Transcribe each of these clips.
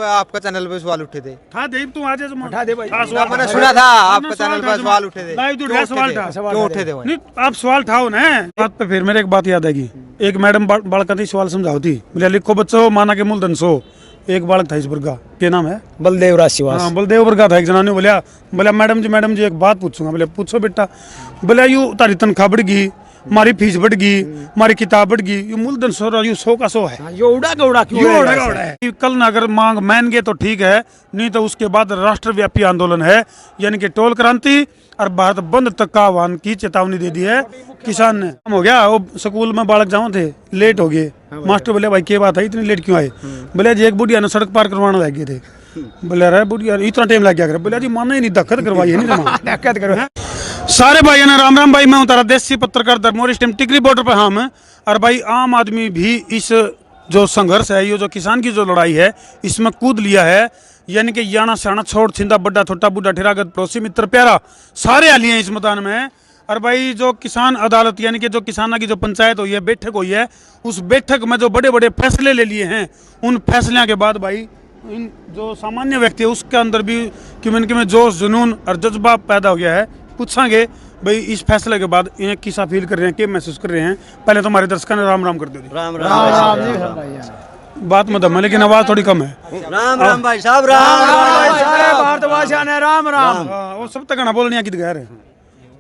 आपका चैनल पे सवाल उठे थे। था देव तू आज उठा दे भाई। मैंने सुना था आपका चैनल पे सवाल उठे थे। लाइव तो सवाल था। क्यों उठे थे वो? नहीं आप सवाल ठाओ ना बात पे। फिर मेरे एक बात याद आएगी। एक मैडम बालका थी सवाल समझाओ थी। बोले लिखो बच्चों माना के मूलधन सो। एक बालक था इस वर्ग का, क्या नाम है? बलदेव राशिवास। हाँ बलदेव वर्ग का था। एक जना ने बोला मैडम जी एक बात पूछूंगा। बोले पूछो बेटा। बोले यू तारी तनख्वाह बढ़ गई, हमारी फीस बढ़ गई, हमारी किताब बढ़ गई, ये मूलधन सो रहा यू 100 का 100 है। ये उड़ा का उड़ा क्यों है। कल ना अगर मांग मान गए तो ठीक है, नहीं तो उसके बाद राष्ट्रव्यापी आंदोलन है, यानी कि टोल क्रांति और भारत बंद तक का आह्वान की चेतावनी दे दी है किसान ने। हो गया वो स्कूल में बालक जाओ थे, लेट हो गए। मास्टर बोले भाई क्या बात है इतनी लेट क्यों आए? बोले जी एक बुढ़िया ने सड़क पार करवाने लग गए थे। बोले अरे बुढ़िया इतना टाइम लग गया। बोले जी माना ही नहीं, धक्कत करवाई है नहीं धक्कत करो। सारे भाई ने राम राम भाई। मैं हूँ तारा देसी पत्रकार धर्मोर। इस टाइम टिकरी बॉर्डर पे हम और भाई आम आदमी भी इस जो संघर्ष है, ये जो किसान की जो लड़ाई है, इसमें कूद लिया है। यानी कि याना स्याना छोड़ छिंदा बड्डा छोटा बूढ़ा ठेरागत पड़ोसी मित्र प्यारा सारे आ लिए हैं इस मैदान में। और भाई जो किसान अदालत यानी कि जो किसानों की जो पंचायत हुई है, बैठक हुई है, उस बैठक में जो बड़े बड़े फैसले ले लिए हैं, उन फैसलों के बाद भाई इन जो सामान्य व्यक्ति है उसके अंदर भी कि जोश जुनून और जज्बा पैदा हो गया है। पूछांगे भाई इस फैसले के बाद इन्हें किसा फील कर रहे हैं, क्या महसूस कर रहे हैं। पहले तो हमारे दर्शकों ने राम राम कर दो। राम राम बात में दम है लेकिन आवाज थोड़ी कम है। राम राम भाई साहब। राम सारे भारतवासियों ने राम राम। वो सब तक बोलने की गैर है।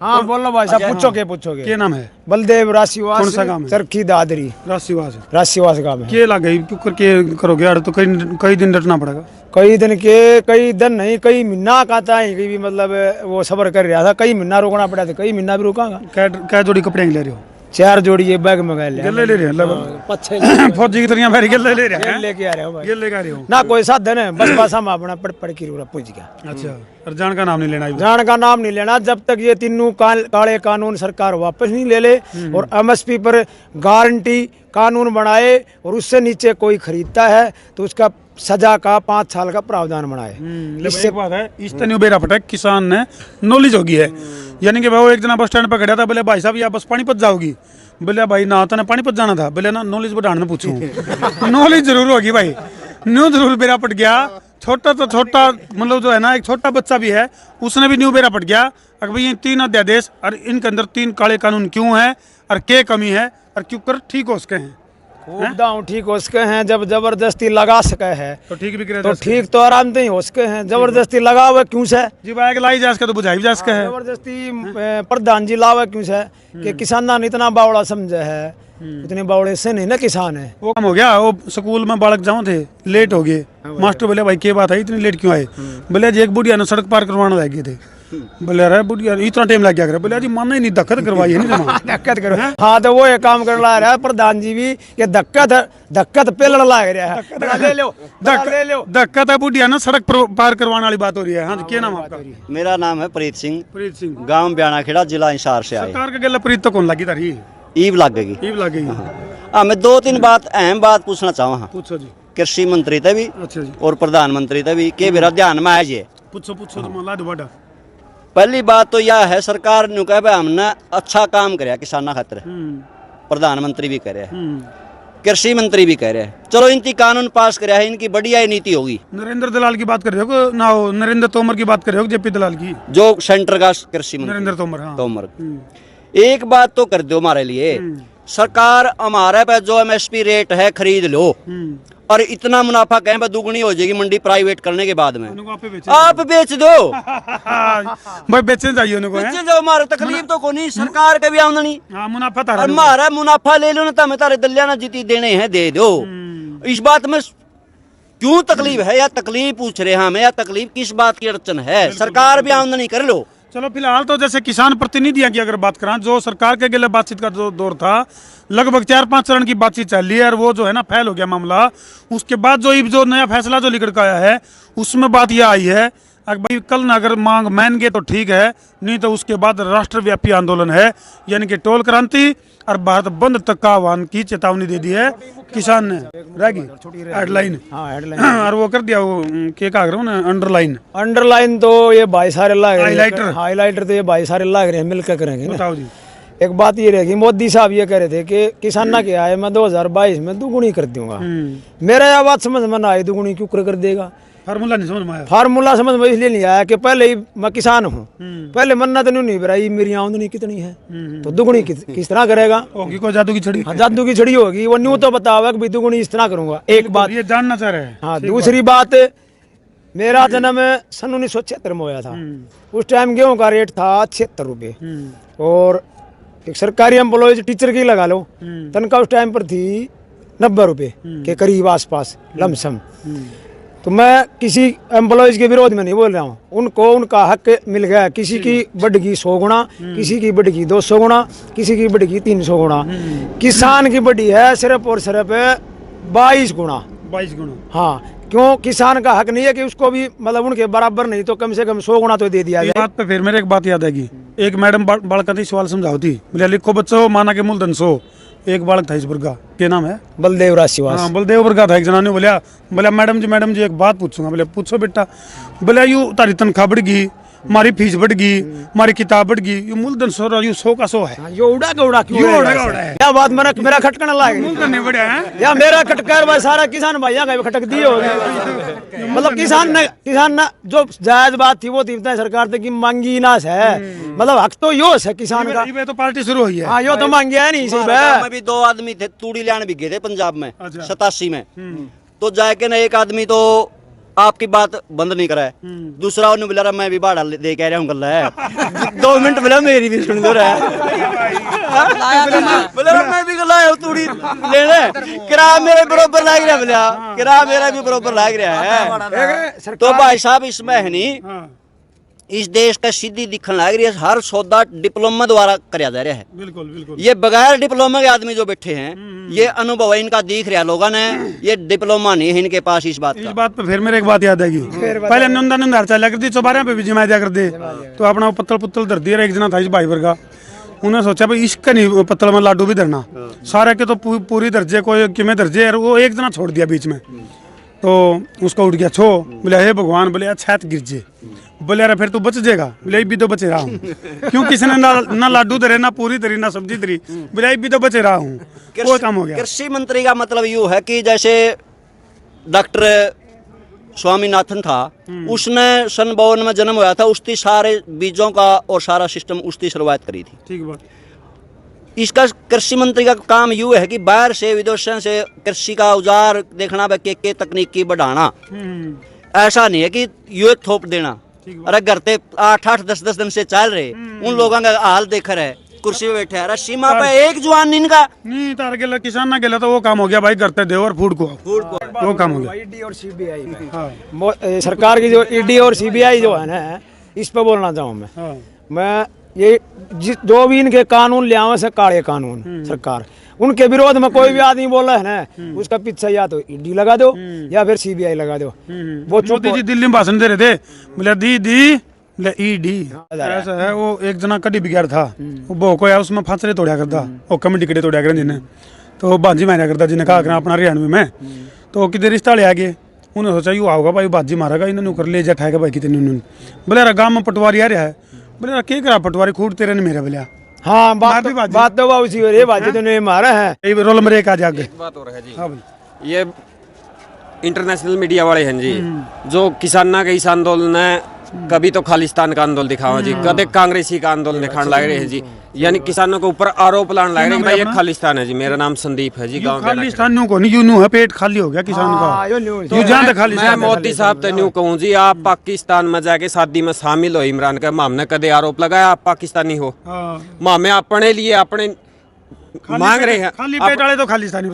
हाँ बोलो भाई साहब। पूछोगे क्या नाम है? बलदेव राशिवास। कौन सा गाँव है? चरखी दादरी राशिवास गाँव है। क्या लगे क्यों करके करोगे यार? तो कई दिन डटना पड़ेगा। कई दिन नहीं कई महीना कहता है कि भी मतलब वो सबर कर रहा था। कई महीना रोकना पड़ा था, कई महीना भी रोकांगा। क्या जोड़ी कपड़े ले रहे हो? 4 जोड़ी ये बैग में गए ले रहे हैं फौजी की तरह बैठ गले ले रहे हैं। लेके आ रहे हो भाई। ये लेके आ रहे हो ना कोई साधन है, बस बस हम अपना पढ़ की पहुंच गया। अच्छा और जान का नाम नहीं लेना? जान का नाम नहीं लेना जब तक ये तीनों काले कानून सरकार वापस नहीं ले ले और MSP पर गारंटी कानून बनाए और उससे नीचे कोई खरीदता है तो उसका सजा का 5 साल का प्रावधान बनाए। इससे बात है इस तरह बेरा फटक किसान ने नॉलेज होगी है। यानी कि भाई एक जना बस स्टैंड पर खड़ा था। बोले भाई साहब या बस पानीपत जाओगी? बोले भाई ना तो पानीपत जाना था। बोले ना नॉलेज बढ़ाने पूछूं। नॉलेज जरूर होगी भाई। न्यू जरूर बेरा पट गया। छोटा तो छोटा मतलब जो है ना एक छोटा बच्चा भी है उसने भी न्यू बेरा पट गया। अगर भाई ये 3 अध्यादेश और इनके अंदर 3 काले कानून क्यों है और क्या कमी है और क्यों कर ठीक हो सके हैं? ठीक हो सके हैं। जब जबरदस्ती लगा सके है तो ठीक भी करे तो ठीक तो आराम से ही हो सके हैं। जबरदस्ती लगा हुआ क्यों से जी भाई लाई जा सके तो बुझाई जा सके है। जबरदस्ती प्रधान जी लावा क्यों से कि किसाना ने इतना बावड़ा समझे है। इतने बावड़े से नहीं ना किसान है। वो काम हो गया। वो स्कूल में बालक जाओ थे, लेट हो गए। मास्टर बोले भाई क्या बात है इतनी लेट क्यों आए? बोले जी एक बुढ़िया ने सड़क पार करवाने लग गए थे। बोले अरे बुढ़िया इतना टाइम लग गया। बोले जी माना ही नहीं, धक्कत करवाई है नहीं धक्कत करो। हाँ तो वो एक काम कर ला रहा है प्रधान जी भी कि धक्कत पे लड़ ला रहा है। ले लो धक्कत है बुढ़िया ना सड़क पार करवाने वाली बात हो रही है। हाँ क्या नाम आपका? मेरा नाम है प्रीत सिंह। प्रीत सिंह गांव ब्याना खेड़ा जिला हिसार से आए। सरकार के गला प्रीत तो कौन लगी तारी? ईव लगेगी। ईव लगेगी। हाँ मैं 2-3 बात अहम बात पूछना चाहूँ। हाँ पूछो जी। कृषि मंत्री ते भी अच्छा जी और प्रधानमंत्री ते भी के मेरा ध्यान में आए जे। पूछो तो ला दो बड़ा। पहली बात तो यह है सरकार ने कहा भाई हमने अच्छा काम कराया किसाना खातिर। प्रधानमंत्री भी करे, कृषि मंत्री भी कह रहे हैं चलो इनकी कानून पास कराया है, इनकी बढ़िया नीति होगी। नरेंद्र दलाल की बात कर रहे हो ना? नरेंद्र तोमर की बात कर रहे हो? जेपी दलाल की जो सेंटर का कृषि मंत्री नरेंद्र तोमर। हाँ। तोमर एक बात तो कर दो हमारे लिए, सरकार हमारे पे जो MSP रेट है खरीद लो और इतना मुनाफा कहीं पर दुगनी हो जाएगी मंडी प्राइवेट करने के बाद में आप बेच दो। भाई बेचने चाहिए उनको, बेचने जाओ। हमारे तकलीफ तो कोई नहीं, सरकार का भी आमदनी मुनाफा था। हमारा मुनाफा ले लो ना, तो हमें तारे दलिया ना जीती देने हैं दे दो। इस बात में क्यों तकलीफ है या तकलीफ पूछ रहे हैं हमें, या तकलीफ किस बात की अड़चन है? सरकार भी आमदनी कर लो। चलो फिलहाल तो जैसे किसान प्रतिनिधियों की अगर बात करें, जो सरकार के गले बातचीत का जो दौर था लगभग 4-5 चरण की बातचीत चल रही है और वो जो है ना फैल हो गया मामला। उसके बाद जो नया फैसला जो निकल कर आया है उसमें बात यह आई है भाई कल ना अगर मांग मान गए तो ठीक है, नहीं तो उसके बाद राष्ट्रव्यापी आंदोलन है, यानी कि टोल क्रांति और भारत बंद तक का आह्वान की चेतावनी दे दी है किसान ने। रहेगी हेडलाइन और वो कर दिया वो क्या कह रहा हूँ ना अंडरलाइन तो ये भाई सारे लाग रहे हैं। हाईलाइटर तो ये भाई सारे लाग रहे हैं मिलकर करेंगे। बताओ जी। एक बात ये रहेगी, मोदी साहब ये कह रहे थे कि किसाना के आए मैं 2022 में दुगुनी कर दूंगा। मेरा यह बात समझ में ना आई, दुगुनी क्यों कर देगा? फार्मूला नहीं समझ में आया। फार्मूला समझ में इसलिए नहीं आया कि पहले ही मैं किसान हूँ, पहले मन्नत नहीं भराई, मेरी आमदनी कितनी है, तो दुगुनी किस तरह करेगा? होगी कोई जादू की छड़ी? हाँ, जादू की छड़ी होगी, वो न्यू तो बतावा कि भाई दुगुनी इस तरह करूंगा। एक बात ये जानना चाह रहे हैं। हाँ, दूसरी बात, मेरा जन्म सन 1976 में हुआ था। उस टाइम गेहूं का रेट था 76 रुपये, और एक सरकारी एम्प्लॉयज टीचर की लगा लो, तनख्वाह उस टाइम पर थी 90 रुपये के करीब आसपास लमसम। तो मैं किसी एम्प्लॉयज के विरोध में नहीं बोल रहा हूँ, उनको उनका हक मिल गया। किसी की बढ़गी 100 गुना, किसी की बढ़गी 200 गुना, किसी की बढ़गी 300 गुना। किसान की बढ़ी है सिर्फ और सिर्फ 22 गुना। 22 गुना? हाँ, क्यों? किसान का हक नहीं है कि उसको भी मतलब उनके बराबर नहीं तो कम से कम 100 गुना तो दे दिया जाए। बात पे फिर मेरे एक बात याद आएगी। एक मैडम बालका थी, सवाल समझाओ थी, बोले लिखो बच्चों माना के मूलधन 100। एक बालक था इस वर्ग का, क्या नाम है? बलदेव राशिवास। हाँ, बलदेव वर्ग का था। एक जना ने बोला मैडम जी एक बात पूछूंगा। बोले पूछो बेटा। बोले यू तारी तनख्वाह बढ़ गई, हमारी फीस बढ़ गई, हमारी किताब बढ़ गई, ये मूलधन 100 यू 100 का 100 है। ये उड़ा गौड़ा क्यों है? क्या बात मेरा खटकना लागे? मूलधन नहीं बढ़िया है या मेरा खटकर भाई सारा किसान भाइयों का खटक दिए हो गए। मतलब किसान ने जो जायज बात थी वो थी सरकार तक की मांगी ना है, मतलब हक तो यो है किसान का। ये तो पार्टी शुरू हुई है। हाँ, यो तो मांगे है नहीं सही में भी 2 आदमी थे, तूड़ी लाने भी गए थे पंजाब में 87 में। तो जाके ना एक आदमी तो आपकी बात बंद नहीं करा है, दूसरा उन्होंने बोला मैं भी भाड़ा दे कह रहा हूँ गल्ला है। 2 मिनट बोला मेरी भी सुन लो रहा बोला मैं भी गल्ला है तूड़ी लेने, किराया मेरे बरोबर लाग रहा, बोला किराया मेरा भी बरोबर लाग रहा है। तो भाई साहब इसमें है नहीं, इस देश का सीधी दिखने लग रही है, हर सौदा डिप्लोमा द्वारा कराया जा रहा है। बिल्कुल बिल्कुल। ये बगैर डिप्लोमा के आदमी जो बैठे हैं, ये अनुभव है इनका दिख रहा लोगों ने, ये डिप्लोमा नहीं है इनके पास इस बात का। इस बात पे फिर मेरे एक बात याद आएगी। पहले नंदा चला करती, चौबारे पे भी जिमा दिया कर दे, तो अपना पत्तल पुत्तल धर दिया। एक जना था इस भाई वर्गा, उन्हें सोचा भाई इसका नहीं पत्तल में लाडू भी धरना, सारे के तो पूरी दर्जे कोई किमें दर्जे, वो एक जना छोड़ दिया बीच में। तो उसको उठ गया छो, बोले हे भगवान, बोले अच्छा गिर जे, बोले अरे फिर तू बच जाएगा, बोले भी तो बचे रहा हूँ। क्यों? किसी ने ना लाडू धरे, ना पूरी धरी, ना सब्जी धरी, बोले भी तो बचे रहा हूँ। वो काम हो गया। कृषि मंत्री का मतलब यूँ है कि जैसे डॉक्टर स्वामीनाथन था, उसने सन 52 में जन्म हुआ था, उसकी सारे बीजों का और सारा सिस्टम उसकी शुरुआत करी थी। ठीक बात। इसका कृषि मंत्री का काम यूँ है कि बाहर से विदेशों से कृषि का औजार देखना, के तकनीकी बढ़ाना। ऐसा नहीं है कि ये थोप देना। अरे घर पे 8-8 10-10 दिन से चल रहे, उन लोगों का हाल देख रहे, कुर्सी पे बैठे है, सीमा पे एक जवान इनका नहीं तार के किसान ना गेला तो वो काम हो गया भाई, करते दे और फूड को वो काम हो गया। ईडी और सीबीआई सरकार की जो ईडी और सीबीआई जो है ना, इस पे बोलना चाहूँ मैं ये जो भी इनके कानून ले आवे से काले कानून सरकार, उनके विरोध में कोई भी आदमी बोल रहा है ना, उसका पीछे या तो ईडी लगा दो या फिर सीबीआई लगा दो। वो मोदी जी दिल्ली में भाषण दे रहे थे, बोले दी ईडी ऐसा है। वो एक जना कड़ी बिगाड़ था, वो कोई उसमें फांसरे तोड़ा करता, वो कमेटी कड़े तोड़ा कर जिन्हें, तो बाजी मारा करता जिन्हें कहा करना अपना 93 में। तो कितने रिश्ता ले आ गए, उन्हें सोचा यू आओगा भाई बाजी मारेगा, इन्होंने कर ले जाएगा भाई कितने उन्होंने। बोले गाँव में पटवारी आ रहा है, बोले क्या करा पटवारी खूट तेरे ने मेरे बोलिया। हाँ, बात तो उसी हो रही है, बाजी तो नहीं मारा है। रोल नंबर 1 आ जाके एक बात हो रहा है जी। हाँ, ये इंटरनेशनल मीडिया वाले हैं जी, जो किसाना के इस आंदोलन है, कभी तो खालिस्तान का आंदोलन दिखावा जी, कदे कांग्रेसी का आंदोलन दिखाने लग रहे हैं जी, यानी किसानों के ऊपर आरोप लाने लग रहे हैं कि भाई ये खालिस्तान है जी। मेरा नाम संदीप है जी, गांव खालिस्तान को नहीं यूं है, पेट खाली हो गया किसान का। तो मैं मोदी साहब तो न्यू कहूँ जी, आप पाकिस्तान में जाके शादी में शामिल हो इमरान का, हमने कदे आरोप लगाया आप पाकिस्तानी हो? मामे अपने लिए अपने मांग रहे हैं, खाली पेट वाले तो खालिस्तानी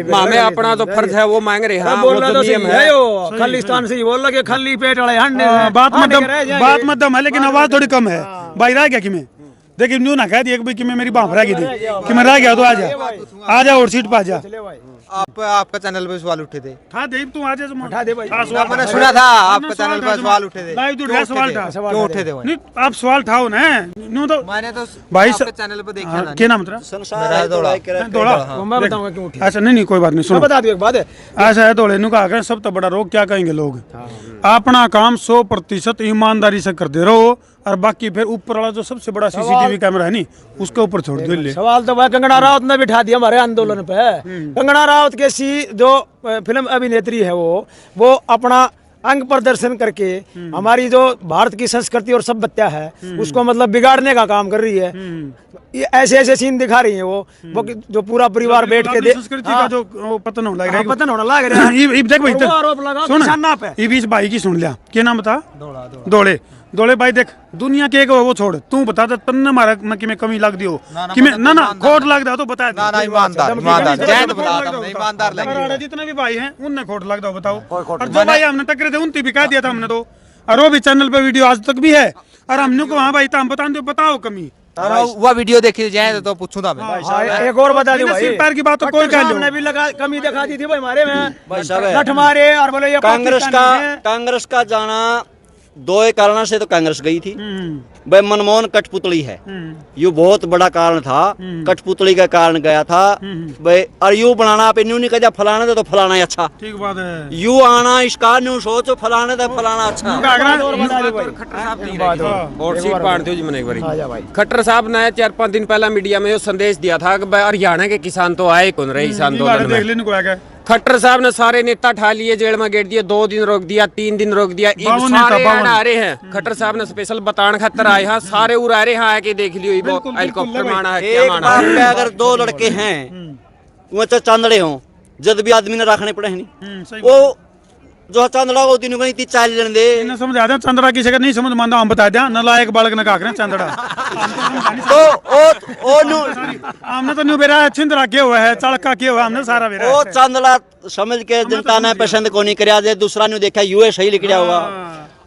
मामे अपना तो फर्ज है वो मांग रहे हैं। खालिस्तान से बोल रहा खाली पेट वाले बात मत दम है, लेकिन आवाज थोड़ी कम है भाई। रह गया कि मैं देखिए न्यू ना कह दिया कि मैं मेरी बाप रह गई थी कि मैं रह गया, तो आ जा और सीट पे आ जा। आपका चैनल पे सवाल उठे थे। हाँ देव तू आज उठा दे भाई, मैंने सुना था आपका चैनल पे सवाल उठे थे। लाइव तो सवाल था, क्यों उठे थे? नहीं आप सवाल उठाओ ना, न्यू तो मैंने तो भाई आपके चैनल पे देखा ना। क्या नाम तेरा? मैं बताऊंगा क्यों उठी। अच्छा नहीं कोई बात नहीं, सुनो बता दो एक बात है, ऐसा है दौड़े नु कहा सब तो बड़ा रोग क्या कहेंगे लोग। अपना काम 100% ईमानदारी से करते रहो, और बाकी फिर ऊपर वाला जो सबसे बड़ा सीसीटीवी कैमरा है नहीं उसके ऊपर छोड़ दो ले। सवाल तो भाई कंगना राउत ने बिठा दिया हमारे आंदोलन पे। कंगना राउत के जो फिल्म अभिनेत्री है वो अपना अंग प्रदर्शन करके हमारी जो भारत की संस्कृति और सभ्यता है उसको मतलब बिगाड़ने का काम कर रही है। ये ऐसे सीन दिखा रही है वो जो पूरा परिवार बैठ के संस्कृति का जो पतन होने लग रहा है, पतन होने लग रहा है। ये देख भाई आरोप लगा सुन किसाना पे। ये बीच भाई की सुन लिया, क्या नाम बता? दौड़े दौड़े भाई देख दुनिया के एक वो छोड़, तू बता दे तन्ने मारा में कमी लग दियो कि मैं ना खोट लग दो तो बता ना ना ईमानदार ईमानदार जैन बता दो ईमानदार लगे। जितने भी भाई हैं उनने खोट लग दो बताओ। और जो भाई हमने टकरे थे उनकी भी कह दिया था हमने तो, और वो भी चैनल पे वीडियो आज तक भी है। और हमने को हाँ भाई हम बता दो बताओ कमी वह वीडियो देखी जाए तो पूछूं था मैं। एक और बता दो भाई, पैर की बात तो कोई कह लो ने भी लगा कमी दिखा दी थी भाई हमारे में भाई साहब लठ मारे और बोले ये कांग्रेस का जाना दो एक कारण से तो कांग्रेस गई थी। भाई मनमोहन कठपुतली है, यू बहुत बड़ा कारण था, कठपुतली का कारण गया था भाई। और यू बनाना आप न्यू नहीं कहा फलाना दे तो फलाना ही अच्छा, ठीक बात है। यू आना इसका न्यू सोचो फलाने दे फलाना अच्छा। और सीट बांटते हो जी मैंने एक बार खट्टर साहब ने 4-5 दिन पहला मीडिया में जो संदेश दिया था कि हरियाणा के किसान तो आए कौन रहे इस आंदोलन में। खट्टर साहब ने सारे नेता ठा लिए, जेल में गेट दिए, 2 दिन रोक दिया, 3 दिन रोक दिया। सारे आ रहे हैं, खट्टर साहब ने स्पेशल बताने खातर आए हैं, सारे उड़ आ रहे हैं आके देख लियो हेलीकॉप्टर माना है क्या माना है। अगर 2 लड़के हैं वो चांदड़े हों जब भी आदमी ने रखने पड़े नहीं वो जो चांदड़ा वो तीनों को 40 लेने दे इन्हें समझा दे चंद्रा किसी का नहीं समझ मानता हम बता दिया नलायक बालक ने काकरे चंद्रा तो हमने तो न्यू बेरा छिंदरा किया हुआ है चड़का किया हुआ हमने सारा बेरा वो चांदड़ा समझ के जनता ने पसंद को नहीं कराया दे, दूसरा ने देखा यूए सही लिख हुआ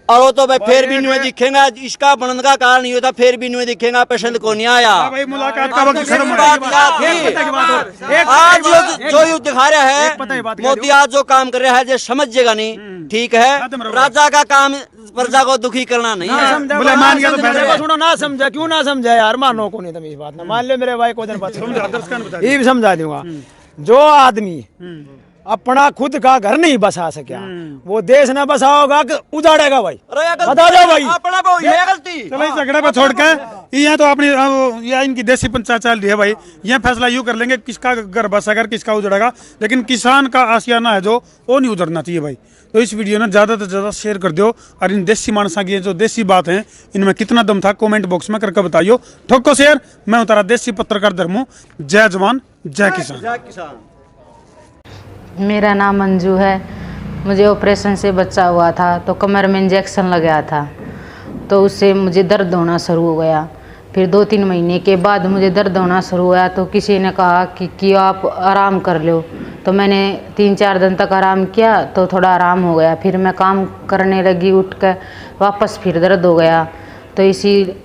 और वो तो भाई फिर भी न्यू दिखेगा, इसका बनने का कारण ये था फिर भी न्यू दिखेगा, पसंद को नहीं आया। भाई मुलाकात का वक्त खत्म आज जो युद्ध दिखा रहा है मोदी, आज जो काम कर रहा है जो समझेगा नहीं, ठीक है। राजा का काम प्रजा को दुखी करना नहीं है। सुनो ना समझा क्यों ना समझा यार, मानो को नहीं तुम इस बात ना मान ले मेरे भाई को ये भी समझा दूंगा। जो आदमी अपना खुद का घर नहीं बसा सका वो देश न बसाओगा उजाड़ेगा भाई। बता दो भाई अपना गलती चलो इस झगड़े पर छोड़ के ये तो अपनी या इनकी देसी पंचायत चल रही है भाई, ये फैसला यूं कर लेंगे किसका घर बसेगा किसका उजड़ेगा, लेकिन किसान का आशियाना है जो वो नहीं उजड़ना चाहिए भाई। तो इस वीडियो ने ज़्यादा से ज़्यादा शेयर कर दो और इन देसी मानसा की जो देसी बात है इनमें कितना दम था कमेंट बॉक्स में करके बताइयो। ठोको शेयर, मैं हूं तारा देसी पत्रकार धर्मू। जय जवान जय किसान। मेरा नाम मंजू है। मुझे ऑपरेशन से बच्चा हुआ था तो कमर में इंजेक्शन लगाया था तो उससे मुझे दर्द होना शुरू हो गया। फिर 2-3 महीने के बाद मुझे दर्द होना शुरू हुआ तो किसी ने कहा कि आप आराम कर लो, तो मैंने 3-4 दिन तक आराम किया तो थोड़ा आराम हो गया। फिर मैं काम करने लगी, उठ कर वापस फिर दर्द हो गया। तो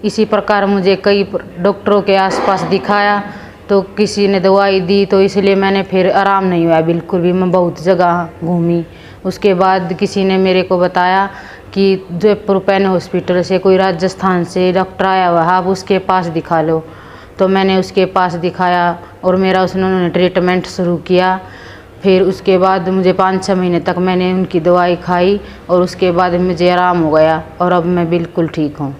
इसी प्रकार मुझे कई डॉक्टरों के आसपास दिखाया तो किसी ने दवाई दी तो इसलिए मैंने फिर आराम नहीं हुआ बिल्कुल भी। मैं बहुत जगह घूमी, उसके बाद किसी ने मेरे को बताया कि जयपुर पेन हॉस्पिटल से कोई राजस्थान से डॉक्टर आया हुआ है, आप उसके पास दिखा लो। तो मैंने उसके पास दिखाया और मेरा उन्होंने ट्रीटमेंट शुरू किया। फिर उसके बाद मुझे 5-6 महीने तक मैंने उनकी दवाई खाई और उसके बाद मुझे आराम हो गया और अब मैं बिल्कुल ठीक हूँ।